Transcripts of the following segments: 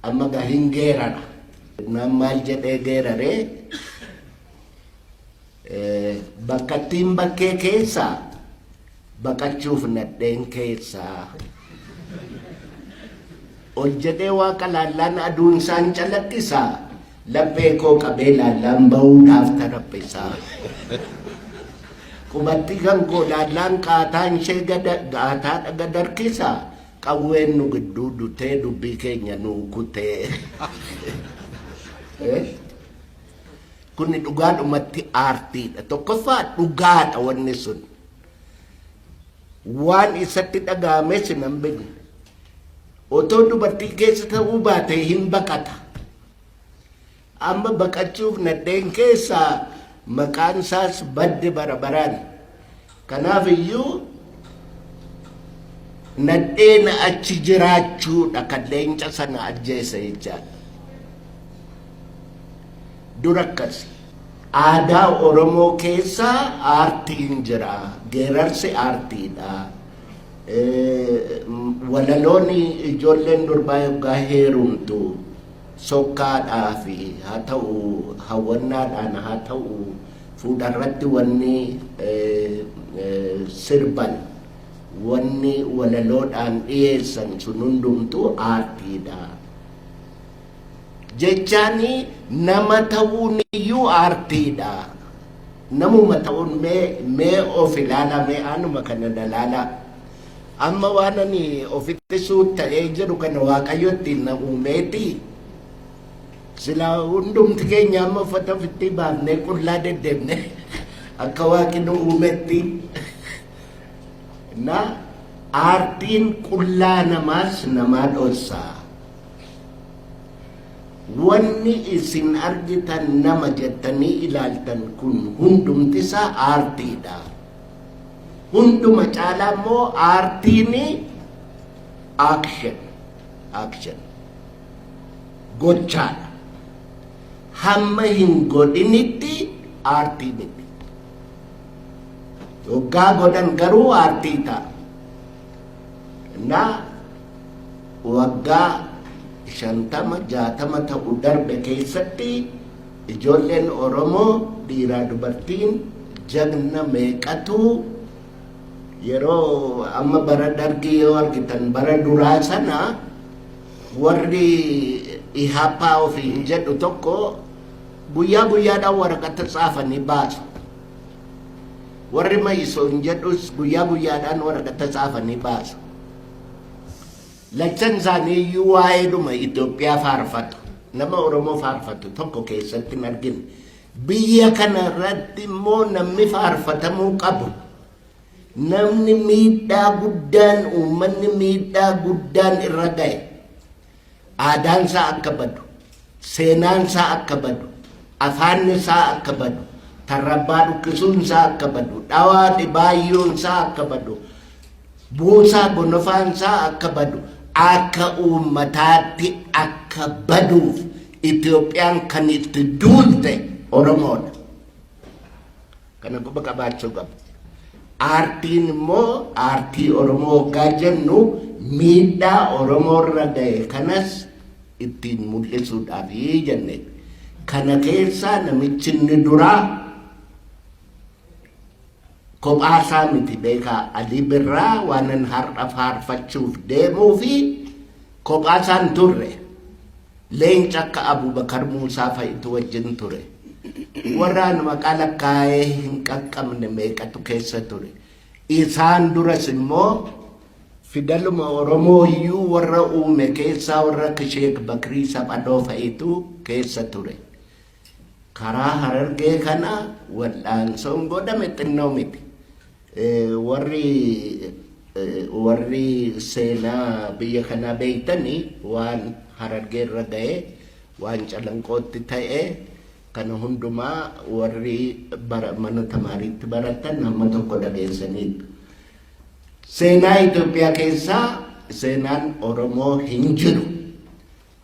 amma gahin geerara nan maal jedhee geerare bakkattiin bakkee keessaa baqachuuf nadheen keessaa hojjedhee waaqa laallaan aduun isaan calaqqisaa laphee koo qabee laallaan ba'uudhaaf taraphisaa qubatti kan koo laallaan qaataan ishee gaataa gadarkisaa qawween nu gidduu dutee dubbii keenya nuu kutee kunni dhugaadhumatti aartiidha. Tokkoffaa dhugaadha wanni sun waan isatti dhaga'ames nan beekne otoo dubartii keessa ta'uu baate hin baqata. Amma baqachuuf nadheen keessaa maqaan isaas badde barabaraan. Kanaaf iyyuu nadheen achi jiraachuudha kan leenca sana ajjeese jechaadha. Dura akkas aadaa Oromoo keessaa aartiin jira. Geerarsi aartiidha. Walaloonni ijoolleen durbaa yoggaa heerumtu sokkaadhaa fi haa ta'u hawwannaadhaan haa ta'u fuudharratti wanni sirban wanni walaloodhaan dhiyeessan sun hundumtuu aartiidha. Jechaani nama ta'uun iyyuu aartiidha. Namuma ta'uun mee of ilaala mee anuma kana dalaala. Amma waan ani ofitti suutta'ee jiru kana Waaqayyotti na uumeeti. Sila hundumti keenya amma uffata ofitti baafnee qullaa deddeebne akka Waaqni nu uumetti. Na aartiin qullaa namaas namaa dhoorsaa. Wanni isin argitan nama jettanii ilaaltan kun hundumtisaa aartiidha. Hunduma caalaa immoo aartiini action gochaadha. Hamma hin godhinitti aartii miti. Yoggaa godhan garuu aartii ta'a. Na waggaa 50-60 ta'u darbe keessatti ijoolleen Oromoo dhiiraa dubartiin jagna meeqatu yeroo amma bara dargii yoo argitan bara duraa sana warri ihaapaa ofii jedhu tokko guyyaa guyyaadhaan waraqata xaafanii baasu. Warri Mayisoon jedhus guyyaa guyyaadhaan waraqata xaafanii baasu. Lachan isaanii iyyuu waa'eedhuma Itoophiyaa faarfatu. Nama Oromoo faarfatu tokko keessatti hin argine. Biyya kana irratti immoo namni faarfatamuu qabu. Namni miidhaa guddaan uummanni miidhaa guddaan irra ga'e. Aadaan isaa akka badu, seenaan isaa akka badu, afaan isaa akka badu, tarrabbaa dhukkisuun isaa akka badu, dhawaa dhibaayyuun isaa akka badu, buusaa gonofaan isaa akka badu, akka uummataatti akka baduuf Itoophiyaan kan itti duulte Oromoodha. Kana quba qabaachuu qabu. Aartiin immoo aartii Oromoo hoggaa jennu miidhaa Oromoo irra ga'e kanas ittiin mul'isuudhaaf jenne. Kana keessaa namichi inni duraa kophaasaa miti beekaa Alii Birraa waanan har'a faarfachuuf deemuu fi kophaasaan turre. Leenca akka Abubakar Muusaa fa'itu wajjin ture. Warraan maqaa lakkaa'ee hin qaqqabne meeqatu keessa ture. Isaan duras immoo fidaluma Oromoo iyyuu warra uume keessaa warra Sheek Bakrii Saphadoo fa'itu keessa ture. Karaa Harargee kana wal'aansoon godhame xinnoo miti. Warri seenaa biyya kanaa beeytanii waan Harargee irra ga'e waan Calanqootti ta'e kana hundumaa warri mana tamaariitti baratan hamma tokko dhageessaniitu. Seenaa Itoophiyaa keessaa seenaan Oromoo hin jiru.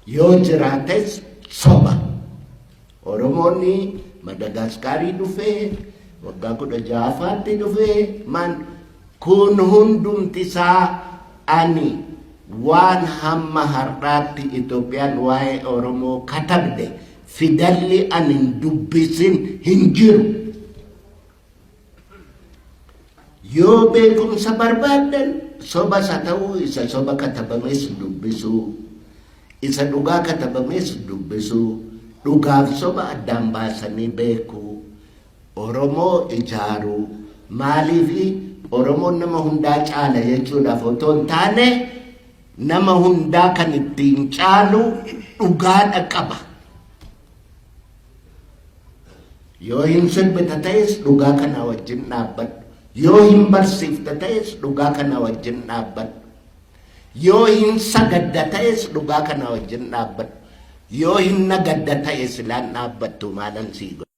Yoo jiraates soba. Oromoonni Madagaskaarii dhufee waggaa 16ffaatti dhufee kun hundumti isaa ani waan hamma har'aatti Itoophiyaan waa'ee Oromoo katabde fidalli an hin dubbisin hin jiru. Yoo beekumsa barbaadan sobas haa ta'uu isa soba katabames dubbisuu, isa dhugaa katabames dubbisuu, dhugaaf soba addaan baasanii beekuu, Oromoo ijaaruu. Maaliifi Oromoon nama hundaa caala jechuudhaaf otoo hin taane nama hundaa kan ittiin caalu dhugaadha qaba. Yoo hin sirbita ta'es dhugaa kana wajjin dhaabbadhu. Yoo hin barsiifta ta'es dhugaa kana wajjin dhaabbadhu. Yoo hin sagadda ta'es dhugaa kana wajjin dhaabbadhu. Yoo hin nagadda ta'es ilaan dhaabbattu maalan sii godha.